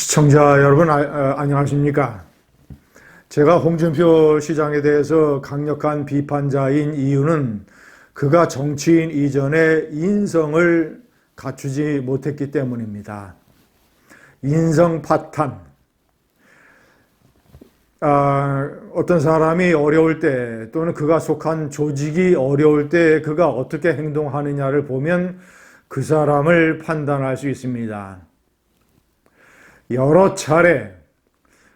시청자 여러분, 안녕하십니까? 제가 홍준표 시장에 대해서 강력한 비판자인 이유는 그가 정치인 이전에 인성을 갖추지 못했기 때문입니다. 인성 파탄. 어떤 사람이 어려울 때 또는 그가 속한 조직이 어려울 때 그가 어떻게 행동하느냐를 보면 그 사람을 판단할 수 있습니다. 여러 차례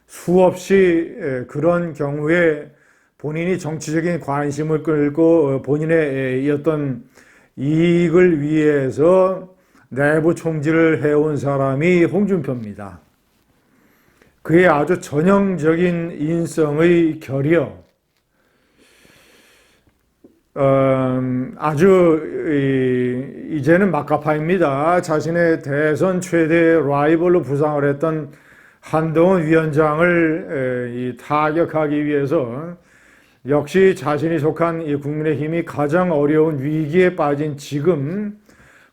수없이 그런 경우에 본인이 정치적인 관심을 끌고 본인의 어떤 이익을 위해서 내부 총질을 해온 사람이 홍준표입니다. 그의 아주 전형적인 인성의 결이요. 이제는 막가파입니다. 자신의 대선 최대 라이벌로 부상을 했던 한동훈 위원장을 타격하기 위해서 역시 자신이 속한 이 국민의힘이 가장 어려운 위기에 빠진 지금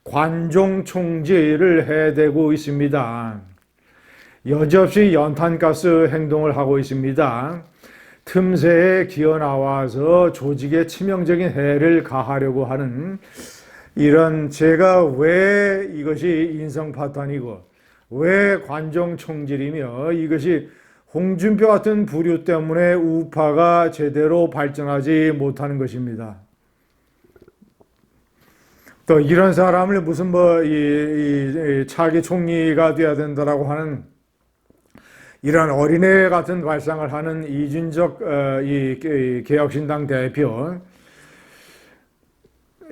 관종 총질을 해대고 있습니다. 여지없이 연탄가스 행동을 하고 있습니다. 틈새에 기어 나와서 조직에 치명적인 해를 가하려고 하는 이런, 제가 왜 이것이 인성파탄이고 왜 관종 총질이며 이것이 홍준표 같은 부류 때문에 우파가 제대로 발전하지 못하는 것입니다. 또 이런 사람을 무슨 차기 총리가 돼야 된다라고 하는 이런 어린애 같은 발상을 하는 이준석 개혁신당 대표,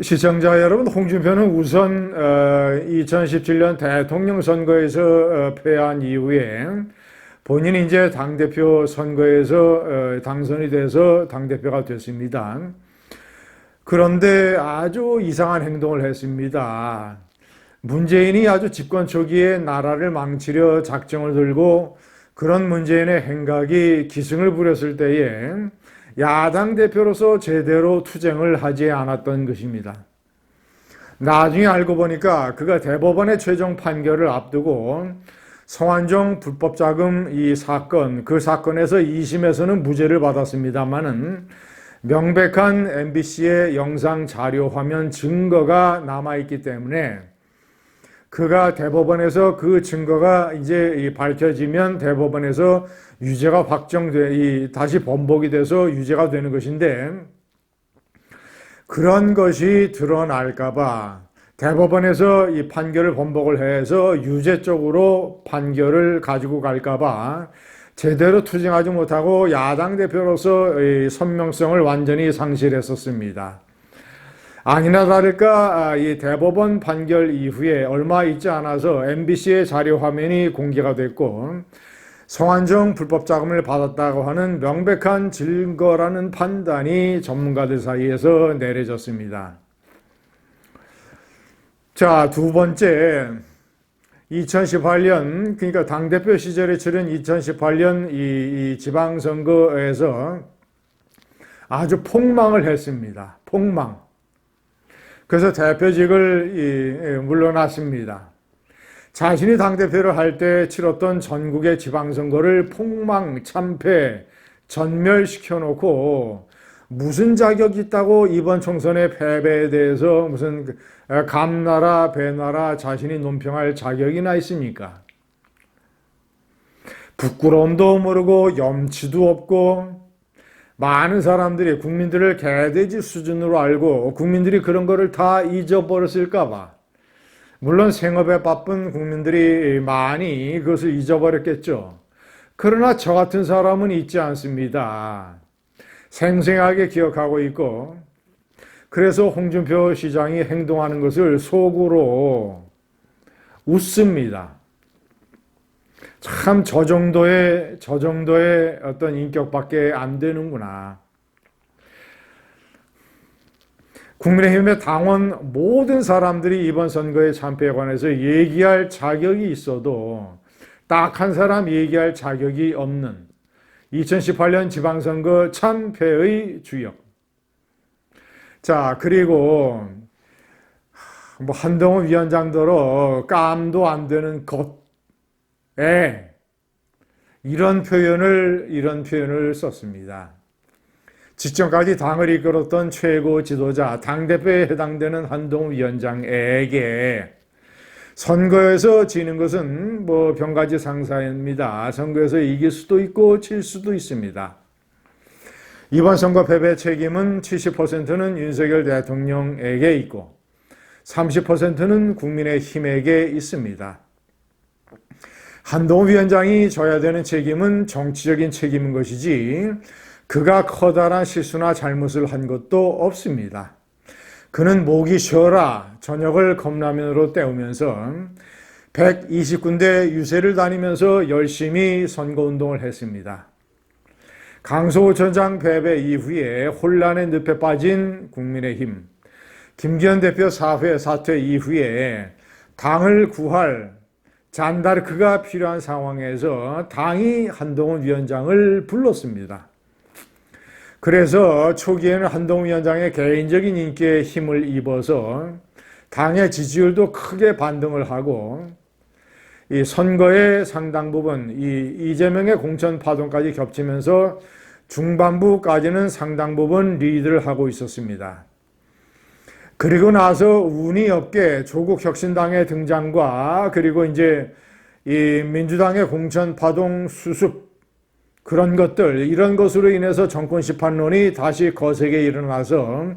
시청자 여러분, 홍준표는 우선 2017년 대통령 선거에서 패한 이후에 본인이 이제 당대표 선거에서 당선이 돼서 당대표가 됐습니다. 그런데 아주 이상한 행동을 했습니다. 문재인이 아주 집권 초기에 나라를 망치려 작정을 들고 그런 문재인의 행각이 기승을 부렸을 때에 야당 대표로서 제대로 투쟁을 하지 않았던 것입니다. 나중에 알고 보니까 그가 대법원의 최종 판결을 앞두고 성완종 불법 자금 이 사건, 그 사건에서 2심에서는 무죄를 받았습니다만은 명백한 MBC의 영상 자료 화면 증거가 남아있기 때문에 그가 대법원에서 그 증거가 이제 밝혀지면 대법원에서 유죄가 다시 번복이 돼서 유죄가 되는 것인데, 그런 것이 드러날까봐 대법원에서 이 판결을 번복을 해서 유죄 쪽으로 판결을 가지고 갈까봐 제대로 투쟁하지 못하고 야당 대표로서 이 선명성을 완전히 상실했었습니다. 아니나 다를까 이 대법원 판결 이후에 얼마 있지 않아서 MBC의 자료 화면이 공개가 됐고 성완종 불법 자금을 받았다고 하는 명백한 증거라는 판단이 전문가들 사이에서 내려졌습니다. 자, 두 번째, 2018년, 그러니까 당대표 시절에 치른 2018년 이 지방선거에서 아주 폭망을 했습니다. 폭망. 그래서 대표직을 물러났습니다. 자신이 당대표를 할 때 치렀던 전국의 지방선거를 폭망, 참패, 전멸시켜놓고 무슨 자격이 있다고 이번 총선의 패배에 대해서 무슨 감나라, 배나라 자신이 논평할 자격이나 있습니까? 부끄러움도 모르고 염치도 없고 많은 사람들이 국민들을 개돼지 수준으로 알고 국민들이 그런 거를 다 잊어버렸을까봐, 물론 생업에 바쁜 국민들이 많이 그것을 잊어버렸겠죠. 그러나 저 같은 사람은 잊지 않습니다. 생생하게 기억하고 있고, 그래서 홍준표 시장이 행동하는 것을 속으로 웃습니다. 참 저 정도의 어떤 인격밖에 안 되는구나. 국민의힘의 당원 모든 사람들이 이번 선거의 참패에 관해서 얘기할 자격이 있어도 딱 한 사람 얘기할 자격이 없는 2018년 지방선거 참패의 주역. 자, 그리고 한동훈 위원장더러 깜도 안 되는 것에 이런 표현을 썼습니다. 직전까지 당을 이끌었던 최고 지도자, 당대표에 해당되는 한동훈 위원장에게 선거에서 지는 것은 병가지상사입니다. 선거에서 이길 수도 있고 질 수도 있습니다. 이번 선거 패배 책임은 70%는 윤석열 대통령에게 있고 30%는 국민의힘에게 있습니다. 한동훈 위원장이 져야 되는 책임은 정치적인 책임인 것이지 그가 커다란 실수나 잘못을 한 것도 없습니다. 그는 목이 쉬어라 저녁을 컵라면으로 때우면서 120군데 유세를 다니면서 열심히 선거운동을 했습니다. 강서구청장 패배 이후에 혼란의 늪에 빠진 국민의힘, 김기현 대표 사퇴 이후에 당을 구할 잔다르크가 필요한 상황에서 당이 한동훈 위원장을 불렀습니다. 그래서 초기에는 한동훈 위원장의 개인적인 인기에 힘을 입어서 당의 지지율도 크게 반등을 하고 이 선거의 상당 부분 이재명의 공천 파동까지 겹치면서 중반부까지는 상당 부분 리드를 하고 있었습니다. 그리고 나서 운이 없게 조국 혁신당의 등장과 그리고 이제 이 민주당의 공천 파동 수습 그런 것들 이런 것으로 인해서 정권 시판론이 다시 거세게 일어나서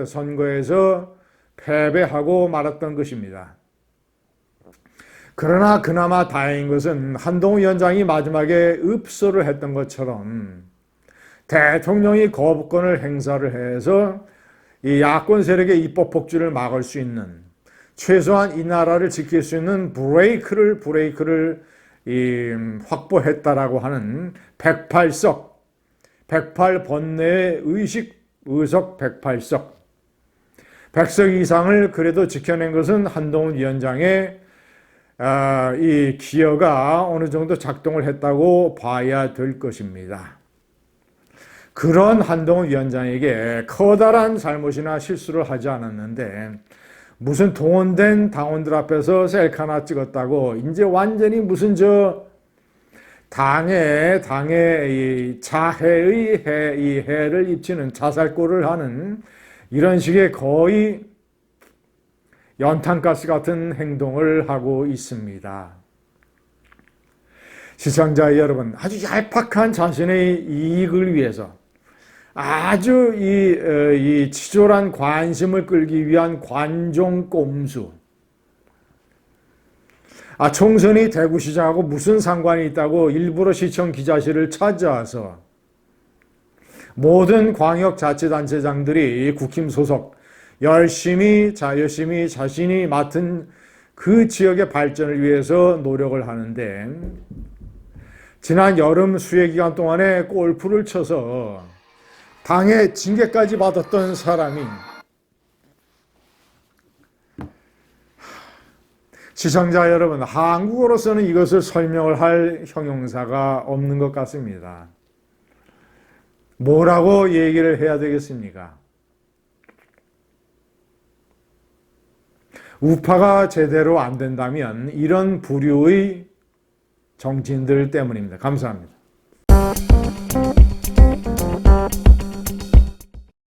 선거에서 패배하고 말았던 것입니다. 그러나 그나마 다행인 것은 한동훈 위원장이 마지막에 읍소를 했던 것처럼 대통령이 거부권을 행사를 해서 이 야권 세력의 입법 폭주를 막을 수 있는 최소한 이 나라를 지킬 수 있는 브레이크를 확보했다라고 하는 108석, 108번뇌의 의석 108석, 100석 이상을 그래도 지켜낸 것은 한동훈 위원장의 이 기여가 어느 정도 작동을 했다고 봐야 될 것입니다. 그런 한동훈 위원장에게 커다란 잘못이나 실수를 하지 않았는데 무슨 동원된 당원들 앞에서 셀카나 찍었다고 이제 완전히 무슨 당의 이 자해의 해를 입히는 자살골을 하는 이런 식의 거의 연탄가스 같은 행동을 하고 있습니다. 시청자 여러분, 아주 얄팍한 자신의 이익을 위해서 아주 이 치졸한 관심을 끌기 위한 관종 꼼수. 총선이 대구시장하고 무슨 상관이 있다고 일부러 시청 기자실을 찾아와서 모든 광역자치단체장들이 국힘 소속 열심히 자신이 맡은 그 지역의 발전을 위해서 노력을 하는데 지난 여름 수해 기간 동안에 골프를 쳐서 당의 징계까지 받았던 사람이 시청자 여러분, 한국어로서는 이것을 설명을 할 형용사가 없는 것 같습니다. 뭐라고 얘기를 해야 되겠습니까? 우파가 제대로 안 된다면 이런 부류의 정치인들 때문입니다. 감사합니다.